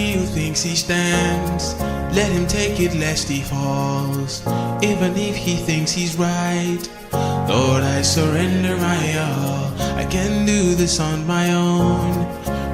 he who thinks he stands, let him take it lest he falls. Even if he thinks he's right, Lord, I surrender my all. I can do this on my own.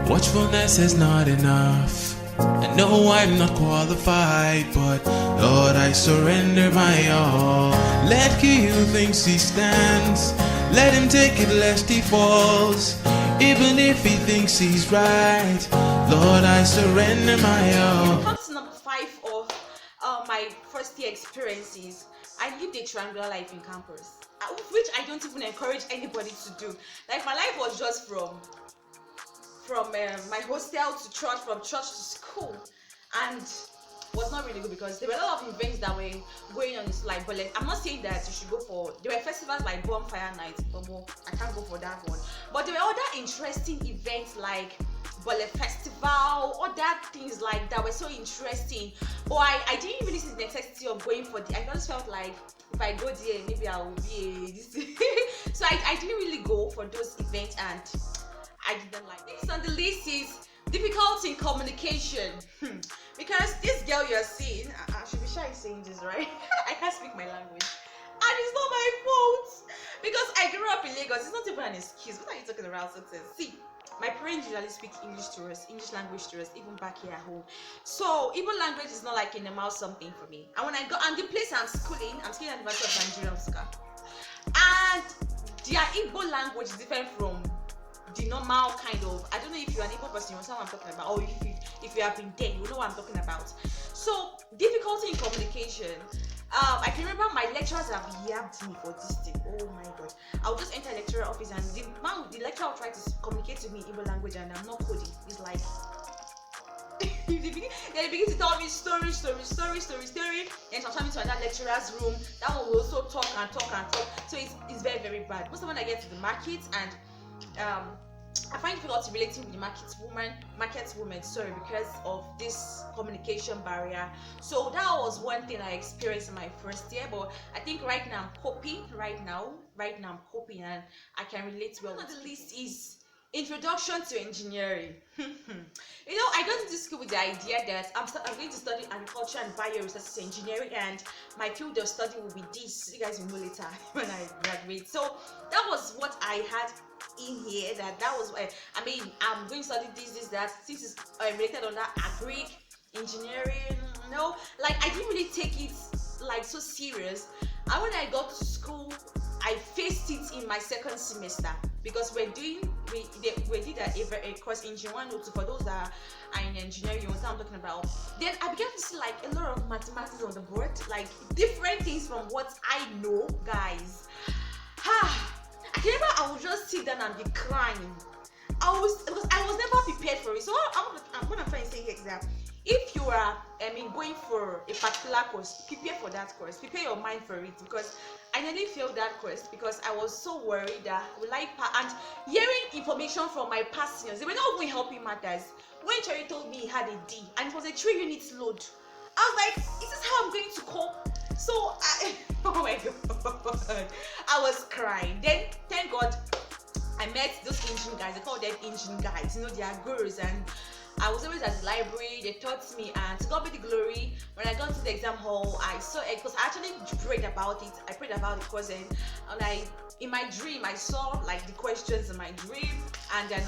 Watchfulness is not enough. I know I'm not qualified, but Lord, I surrender my all. Let he who thinks he stands, let him take it lest he falls. Even if he thinks he's right, Lord, I surrender my all. Come to number 5 of my first year experiences. I lived a triangular life in campus, which I don't even encourage anybody to do. Like, my life was just from my hostel to church, from church to school, and was not really good because there were a lot of events that were going on. It's like, but I'm not saying that you should go for. There were festivals like bonfire night, but I can't go for that one. But there were other interesting events like Bole Festival, other things like that were so interesting. But I didn't really see the necessity of going for the. I just felt like if I go there, maybe I will be this. So I didn't really go for those events, and I didn't like. Next on the list is difficulty in communication. Because this girl you're seeing, I should be shy saying this, right? I can't speak my language, and it's not my fault because I grew up in Lagos. It's not even an excuse. What are you talking about? Success? See, my parents usually speak English to us, English language to us, even back here at home. So Igbo language is not like in the mouth something for me. And when I go, and the place I'm schooling at the University of Nigerian, and their Igbo language is different from the normal kind of. I don't know if you're an Igbo person, you know what I'm talking about, or if you have been there, you know what I'm talking about. So difficulty in communication. I can remember my lecturers have yabbed me for this thing. Oh my god! I'll just enter a lecturer office and the lecturer will try to communicate to me in Igbo language, and I'm not coding. It's like they begin to tell me story, and sometimes to another lecturer's room. That one will also talk. So it's very, very bad. Most of when I get to the market, and I find difficulty relating with the market woman, because of this communication barrier. So that was one thing I experienced in my first year, but I think right now I'm coping. Right now I'm coping, and I can relate well. One of the list is introduction to engineering. You know, I got into school with the idea that I'm going to study agriculture and bioresources engineering, and my field of study will be this. You guys will know later when I graduate. So that was what I had in here. That was why I'm going to study this, that, since it's related on that agric engineering. You know, like I didn't really take it like so serious. And when I got to school, I faced it in my second semester because we did a course Engine 102. For those that are in engineering, you know what I'm talking about. Then I began to see like a lot of mathematics on the board, like different things from what I know, guys. I can remember I would just sit down and be crying. Because I was never prepared for it. So what I'm trying to say here is that if you are going for a particular course, prepare for that course. Prepare your mind for it, because I nearly failed that course because I was so worried that and hearing information from my past seniors, they were not even helping matters. When Cherry told me he had a D and it was a 3 units load, I was like, is this how I'm going to cope? So oh my god, I was crying. Then thank God I met those engine guys. They call them engine guys. You know, they are gurus, and I was always at the library. They taught me, and to God be the glory. When I got to the exam hall, I saw it because I actually prayed about it. I prayed about the course, and in my dream, I saw like the questions in my dream, and then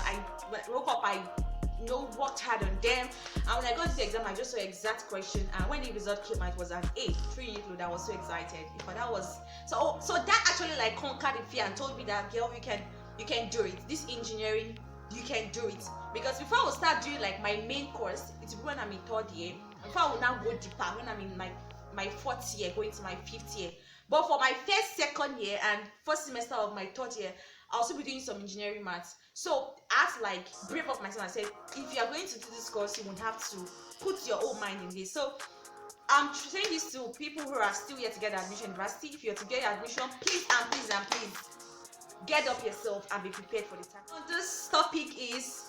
when I woke up, I worked hard on them. And when I got to the exam, I just saw exact question, and when the result came out, it was an A, 3 unit load. I was so excited. But that was so that actually like conquered the fear and told me that, girl, you can do it. This engineering, you can do it. Because before I will start doing like my main course, it's when I'm in 3rd year. Before I will now go deeper when I'm in my 4th year, going to my 5th year. But for my 1st, 2nd year, and 1st semester of my 3rd year, I'll also be doing some engineering maths. So I had to like brave up myself and said, if you are going to do this course, you would have to put your own mind in this. So I'm saying this to people who are still here to get admission in university. If you're to get admission, please get up yourself and be prepared for the time. This topic is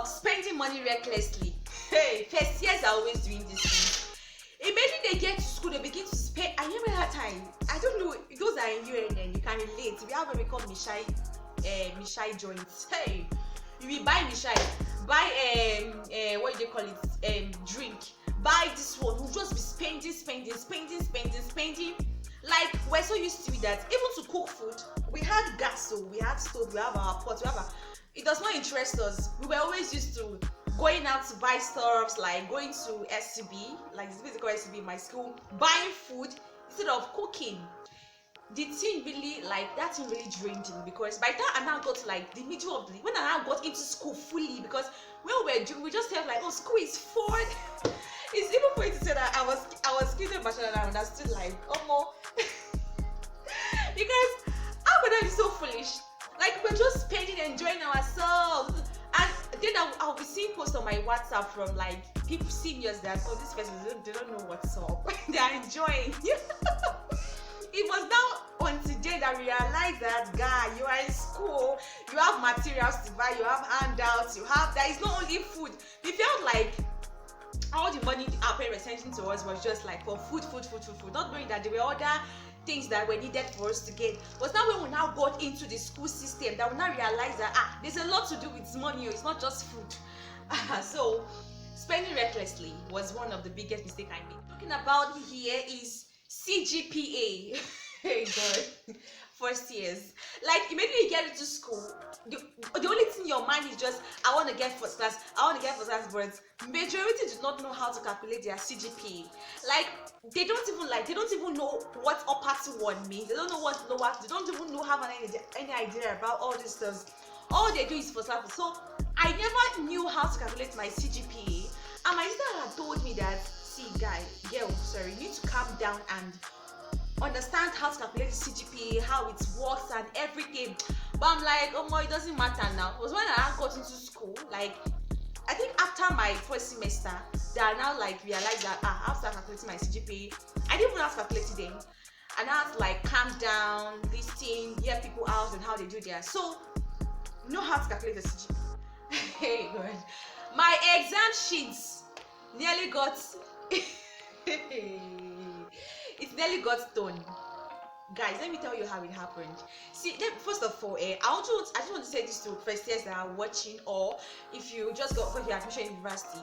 spending money recklessly. Hey, first years are always doing this thing. Immediately they get to school, they begin to spend. I remember that time. I don't know. Those are in UNN. You can relate. We have what we call Mishai joints. Hey, you will buy Mishai. buy what do they call it, drink, buy this one. We'll just be spending. Like, we're so used to it that even to cook food, we had gas, so we had stove, we have our pot, it does not interest us. We were always used to going out to buy stuff, like going to SCB, like this physical SCB in my school, buying food instead of cooking. The thing really, like, that thing really drained me, because by the time I now got to like the middle of the, when I now got into school fully, because when we just felt like, oh, school is fun. It's even for you to say that I was kidding bachelor and I understood, like, oh more. Because how could I be so foolish? Like, we're just spending, enjoying ourselves. And then I'll be seeing posts on my WhatsApp from like people, seniors, that, oh, this person, they don't know what's up. They are enjoying. It was now on today that I realized that, guy, you are in school, you have materials to buy, you have handouts, there is not only food. It felt like all the money our parents were sending to us was just like for food, not knowing that there were other things that were needed for us to get. But now when we now got into the school system, that we now realize that there's a lot to do with money, it's not just food. So spending recklessly was one of the biggest mistakes I made. Talking about here is CGPA. Hey God. First years, like, immediately you get into school, the only thing in your mind is just, I want to get first class, but majority do not know how to calculate their CGPA. Like, they don't even know what upper 1 means. They don't know what lower, they don't even know, have any idea about all this stuff. All they do is first class. So I never knew how to calculate my CGPA, and my sister had told me that, see, you need to calm down and understand how to calculate the CGPA, how it works and everything. But I'm like, oh my, it doesn't matter now. It was when I got into school, like, I think after my first semester, that I now like realized that I have to start calculating my CGPA. I didn't even have to calculate it then. And I had to like calm down, listen, hear people out and how they do theirs. So, know how to calculate the CGPA. Hey God. My exam sheets nearly got it nearly got done. Guys, let me tell you how it happened. See, first of all, I just want to say this to first years that are watching, or if you just got your admission in university.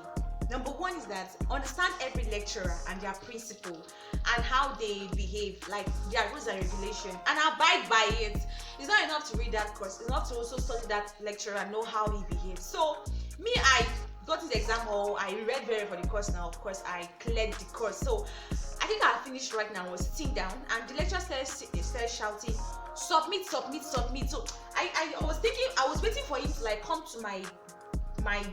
Number one is that understand every lecturer and their principle and how they behave, like their rules and regulation, and abide by it. It's not enough to read that course. It's not to also study that lecturer and know how he behaves. So me, I got to the exam hall. I read very for the course. Now, of course, I cleared the course. So I think I finished right now. I was sitting down, and the lecturer started shouting, "Submit, submit, submit." So I was thinking, I was waiting for him to like come to my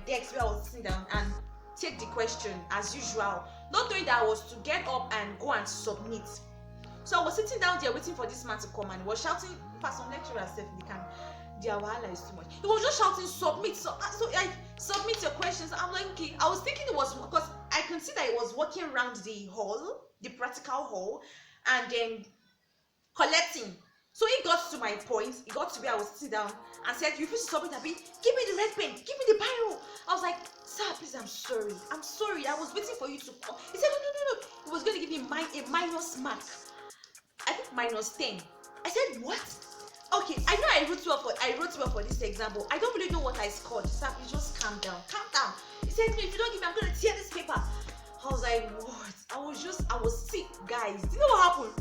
desk where I was sitting down and take the question as usual, not knowing that I was to get up and go and submit. So I was sitting down there waiting for this man to come, and he was shouting, for some lecturers, if they can, their wahala is too much. He was just shouting, submit, so like, submit your questions. I'm like, okay. I was thinking it was because I can see that he was walking around the hall, the practical hall, and then collecting. So he got to my point, he got to where I was sitting down and said, "You refuse to submit, Abi? Give me the red pen, give me the biro." I was like, "Sir, please, I'm sorry, I was waiting for you to come." He said, no. He was going to give me a minus mark. I think -10. I said, "What?" Okay, I know I wrote well for this example. I don't really know what I scored. Sir, please just calm down. He said, "No, if you don't give me, I'm going to tear this paper." I was like, what? I was sick, guys. Do you know what happened?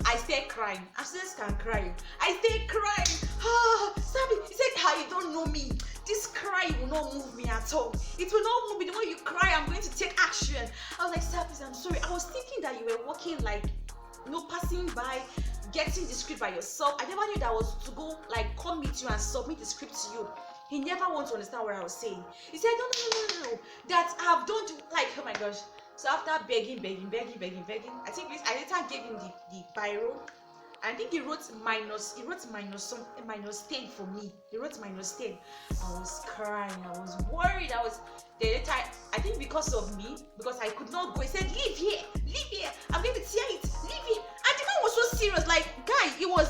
I started crying. I'm still can cry. I started crying. Sabi, he said, you don't know me. This cry will not move me at all. It will not move me. The way you cry, I'm going to take action. I was like, "Sir, please, I'm sorry." I was thinking that you were walking like, passing by, getting the script by yourself. I never knew that I was to go, like, come meet you and submit the script to you. He never wanted to understand what I was saying. He said, no, that I have done, like, oh my gosh. So after begging, I think I later gave him the biro. I think he wrote -10 for me. He wrote -10. I was crying, I was worried, I think because of me, because I could not go, he said, leave here, I'm going to tear it, leave here. And the man was so serious, like, guy, he was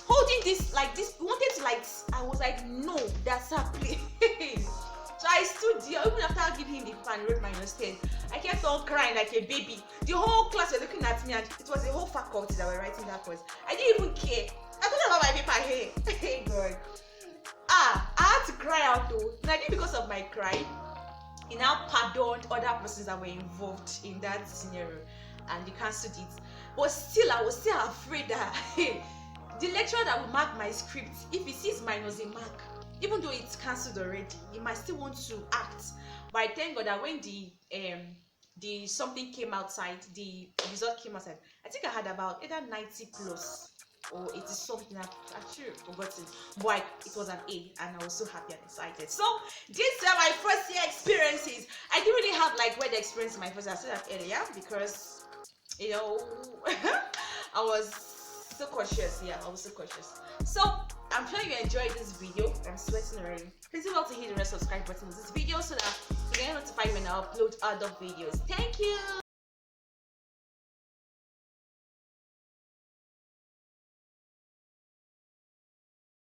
holding this like this, he wanted to like, I was like, no, that's a play. So I stood there, even after giving him the paper and wrote -10, I kept on crying like a baby. The whole class were looking at me, and it was the whole faculty that were writing that course. I didn't even care. I thought about my paper here. Hey God. I had to cry out though. And I think because of my cry, he now pardoned other persons that were involved in that scenario, and they cancelled it. But still, I was still afraid that the lecturer that will mark my script, if he sees minus a mark, even though it's cancelled already, he might still want to act. But I thank God that when the something came outside, the result came outside, I think I had about either 90 plus or 80 something. I've actually forgotten, but it was an A, and I was so happy and excited. So these are my first year experiences. I didn't really have like weird experience in my first year. I said that earlier because I was so cautious. Yeah, I was so cautious. So I'm sure you enjoyed this video. I'm sweating already. Please do not to hit the red subscribe button on this video so that you get notified when I upload other videos. Thank you.